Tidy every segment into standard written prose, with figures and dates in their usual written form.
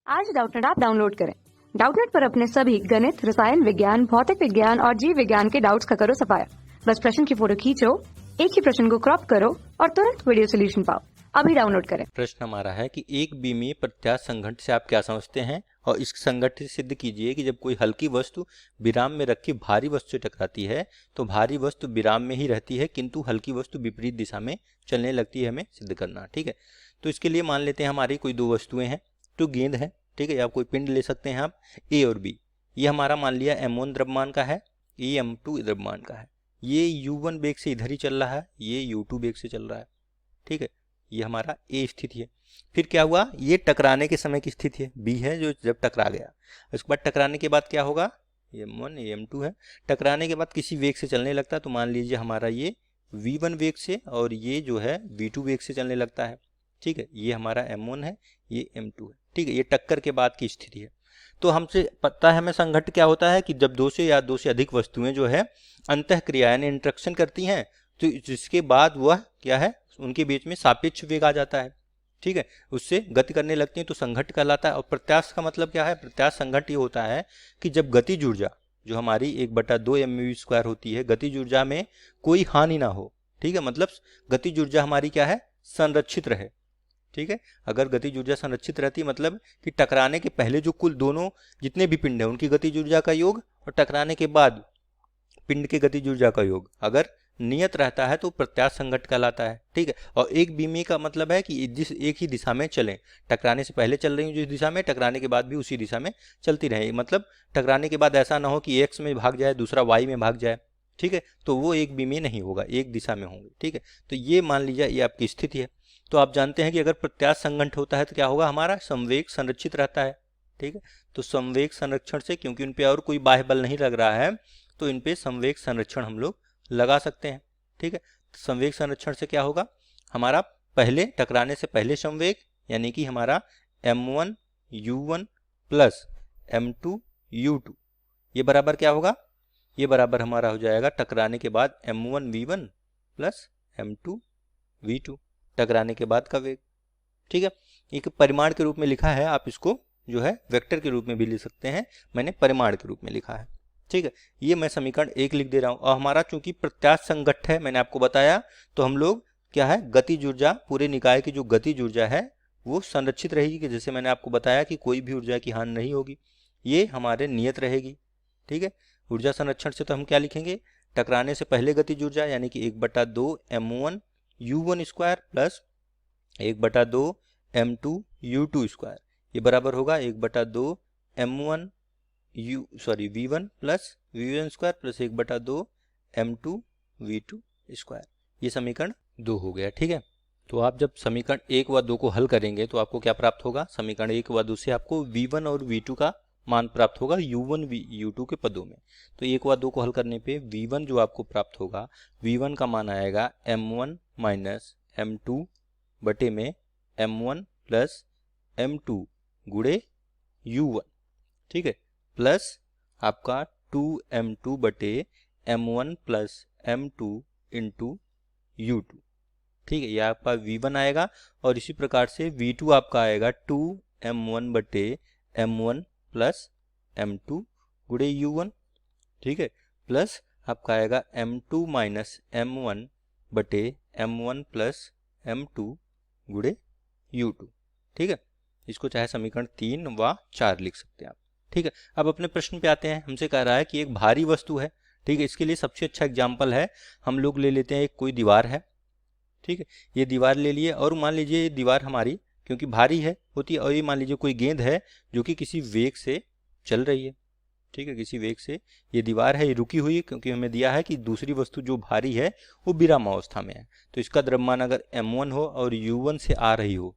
आज Doubtnut app download करें। Doubtnut पर अपने सभी गणित, रसायन विज्ञान, भौतिक विज्ञान और जीव विज्ञान के डाउट्स का करो सफाया। बस प्रश्न की फोटो खींचो, एक ही प्रश्न को क्रॉप करो और तुरंत वीडियो सोल्यूशन पाओ। अभी डाउनलोड करें। प्रश्न हमारा है कि एक बीमीय प्रत्यास्थ संघट्ट से आप क्या समझते हैं और इस संघट्ट से सिद्ध कीजिए कि जब कोई हल्की वस्तु विराम में रखी भारी वस्तु से टकराती है तो भारी वस्तु विराम में ही रहती है किंतु हल्की वस्तु विपरीत दिशा में चलने लगती है। हमें सिद्ध करना, ठीक है। तो इसके लिए मान लेते हैं हमारी कोई दो वस्तुएं हैं, तो गेंद है, ठीक है, या कोई पिंड ले सकते हैं आप, ए और बी। ये हमारा मान लिया m1 द्रव्यमान का है, ये m2 द्रव्यमान का है। ये u1 वेग से इधर ही चल रहा है, ये u2 वेग से चल रहा है, ठीक है। ये हमारा ए स्थिति है। फिर क्या हुआ, ये टकराने के समय की स्थिति है, बी है जो जब टकरा गया। उसके बाद टकराने के बाद क्या होगा, m1 m2 है। टकराने के बाद किसी वेग से चलने लगता है, तो मान लीजिए हमारा ये v1 वेग से और ये जो है v2 वेग से चलने लगता है, ठीक है। ये हमारा m1 है, ये m2 है, ठीक है। ये टक्कर के बाद की स्थिति है। तो हमसे पता है हमें संघट्ट क्या होता है कि जब दो से या दो से अधिक वस्तुएं जो है अंतःक्रिया यानी इंटरेक्शन करती हैं, तो जिसके बाद वह क्या है, उनके बीच में सापेक्ष वेग आ जाता है, ठीक है, उससे गति करने लगती हैं, तो संघट्ट कहलाता है। और प्रत्यास्थ का मतलब क्या है, प्रत्यास्थ संघट्ट ये होता है कि जब गतिज ऊर्जा जो हमारी 1/2 mv² होती है, गतिज ऊर्जा में कोई हानि ना हो, ठीक है। मतलब गतिज ऊर्जा हमारी क्या है, संरक्षित रहे, ठीक है। अगर गतिज ऊर्जा संरक्षित रहती है मतलब कि टकराने के पहले जो कुल दोनों जितने भी पिंड है उनकी गतिज ऊर्जा का योग और टकराने के बाद पिंड की गतिज ऊर्जा का योग अगर नियत रहता है तो प्रत्यास्थ संघट्ट कहलाता है, ठीक है। और एक बीमीय का मतलब है कि जिस एक ही दिशा में चलें, टकराने से पहले चल रही हूँ जिस दिशा में, टकराने के बाद भी उसी दिशा में चलती रहे। मतलब टकराने के बाद ऐसा ना हो कि एक्स में भाग जाए दूसरा वाई में भाग जाए, ठीक है, तो वो एक बीमीय नहीं होगा, एक दिशा में होंगे, ठीक है। तो ये मान लीजिए ये आपकी स्थिति है। तो आप जानते हैं कि अगर प्रत्यास्थ संघट्ट होता है तो क्या होगा, हमारा संवेग संरक्षित रहता है, ठीक है। तो संवेग संरक्षण से, क्योंकि उन पे और कोई बाह्य बल नहीं लग रहा है, तो इन पे संवेग संरक्षण हम लोग लगा सकते हैं, ठीक है। तो संवेग संरक्षण से क्या होगा, हमारा पहले टकराने से पहले संवेग यानी कि हमारा m1 u1 plus m2 u2 ये बराबर क्या होगा, ये बराबर हमारा हो जाएगा टकराने के बाद m1 v1 plus m2 v2, टकराने के बाद का वेग, ठीक है। एक परिमाण के रूप में लिखा है, आप इसको जो है वेक्टर के रूप में भी लिख सकते हैं, मैंने परिमाण के रूप में लिखा है, ठीक है। ये मैं समीकरण 1 लिख दे रहा हूँ। और हमारा चूंकि प्रत्यास्थ संघट्ट है, मैंने आपको बताया, तो हम लोग क्या है, गतिज ऊर्जा, पूरे निकाय की जो गतिज ऊर्जा है वो संरक्षित रहेगी, कि जैसे मैंने आपको बताया कि कोई भी ऊर्जा की हानि नहीं होगी, ये हमारे नियत रहेगी, ठीक है। ऊर्जा संरक्षण से तो हम क्या लिखेंगे, टकराने से पहले गतिज ऊर्जा यानी कि 1/2 m1 u1 square plus 1/2 m2 u2 square, ये बराबर होगा 1/2 m1 v1 plus v1 square plus 1/2 m2 v2 square. ये समीकरण 2 हो गया, ठीक है। तो आप जब समीकरण 1 व 2 को हल करेंगे तो आपको क्या प्राप्त होगा, समीकरण 1 व 2 से आपको v1 और v2 का मान प्राप्त होगा u1 u2 के पदों में। तो 1 व 2 को हल करने पे v1 जो आपको प्राप्त होगा, v1 का मान आएगा m1 माइनस m2 बटे में m1 प्लस m2 गुणे u1, ठीक है, प्लस आपका 2m2 बटे m1 plus m2 into u2, ठीक है। यह आपका v1 आएगा। और इसी प्रकार से v2 आपका आएगा 2m1 बटे m1 प्लस m2 गुणे u1, ठीक है, प्लस आपका आएगा m2 माइनस m1 बटे m1 प्लस m2 गुणे u2, ठीक है। इसको चाहे समीकरण 3 व 4 लिख सकते हैं आप, ठीक है। अब अपने प्रश्न पे आते हैं। हमसे कह रहा है कि एक भारी वस्तु है, ठीक है। इसके लिए सबसे अच्छा एग्जाम्पल है, हम लोग ले लेते हैं एक कोई दीवार है, ठीक है। ये दीवार ले लिए और मान लीजिए ये दीवार हमारी क्योंकि भारी है होती है, और ये मान लीजिए कोई गेंद है जो कि किसी वेग से चल रही है, ठीक है, किसी वेग से। ये दीवार है, ये रुकी हुई है क्योंकि हमें दिया है कि दूसरी वस्तु जो भारी है वो विराम अवस्था में है। तो इसका द्रव्यमान अगर m1 हो और u1 से आ रही हो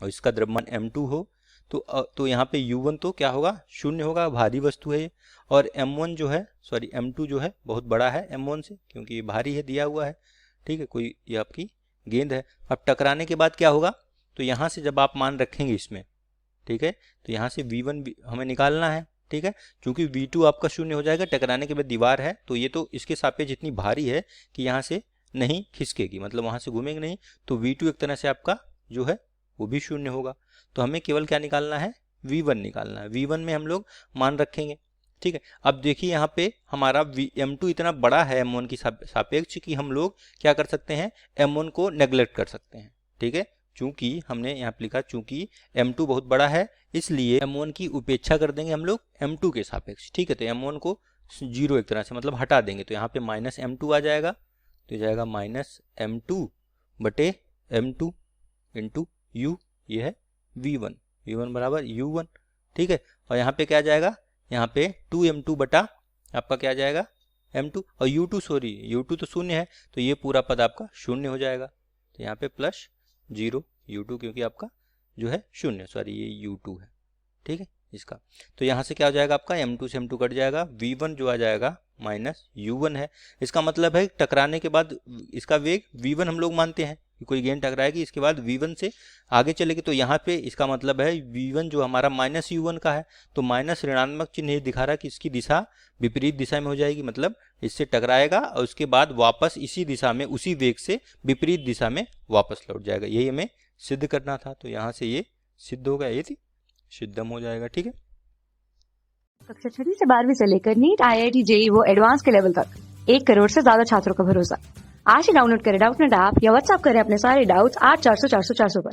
और इसका द्रव्यमान m2 हो तो यहाँ पे u1 तो क्या होगा, शून्य होगा, भारी वस्तु है ये। और m1 जो है, सॉरी m2 जो है बहुत बड़ा है m1 से क्योंकि ये भारी है, दिया हुआ है, ठीक है, कोई ये आपकी गेंद है। अब टकराने के बाद क्या होगा, तो यहाँ से जब आप मान रखेंगे इसमें, ठीक है, तो यहाँ से v1 हमें निकालना है, ठीक है। चूंकि v2 आपका शून्य हो जाएगा, टकराने के बाद दीवार है तो ये तो इसके सापेक्ष इतनी भारी है कि यहाँ से नहीं खिसकेगी, मतलब वहाँ से घूमेंगे नहीं, तो v2 एक तरह से आपका जो है वो भी शून्य होगा। तो हमें केवल क्या निकालना है, v1 निकालना है। v1 में हम लोग मान रखेंगे, ठीक है। अब देखिए यहाँ पे हमारा m2 इतना बड़ा है m1 की सापेक्ष कि हम लोग क्या कर सकते हैं, m1 को नेग्लेक्ट कर सकते हैं, ठीक है। चूंकि हमने यहाँ पे लिखा चूंकि m2 बहुत बड़ा है इसलिए m1 की उपेक्षा कर देंगे हम लोग m2 के सापेक्ष, ठीक है। तो m1 को 0 एक तरह से मतलब हटा देंगे, तो यहाँ पे माइनस m2 आ जाएगा, तो जाएगा माइनस m2 बटे m2 इंटू u, ये है v1, v1 बराबर u1, ठीक है। और यहाँ पे क्या जाएगा, यहाँ पे 2m2 बटा आपका क्या जाएगा m2, और u2 सॉरी u2 तो शून्य है तो ये पूरा पद आपका शून्य हो जाएगा, तो यहाँ पे प्लस 0 u2 क्योंकि आपका जो है शून्य, सॉरी ये u2 है, ठीक है इसका। तो यहाँ से क्या हो जाएगा आपका m2 से m2 कट जाएगा, v1 जो आ जाएगा माइनस u1 है। इसका मतलब है टकराने के बाद इसका वेग v1 हम लोग मानते हैं कि कोई गेंद टकराएगी इसके बाद v1 से आगे चलेगी, तो यहाँ पे इसका मतलब है v1 जो हमारा माइनस u1 का है तो माइनस ऋणात्मक चिन्ह ये दिखा रहा है कि इसकी दिशा विपरीत दिशा में हो जाएगी, मतलब इससे टकराएगा और उसके बाद वापस इसी दिशा में उसी वेग से विपरीत दिशा में वापस लौट जाएगा। यही हमें सिद्ध करना था, तो यहाँ से ये सिद्ध होगा, ये थी सिद्धम हो जाएगा, ठीक है। कक्षा 6वीं से 12वीं से लेकर नीट, IIT, JEE वो एडवांस के लेवल तक 1 करोड़ से ज्यादा छात्रों का भरोसा। आज ही डाउनलोड करें डाउटनेट ऐप या व्हाट्सएप करें अपने सारे डाउट्स 8400 400 400 पर।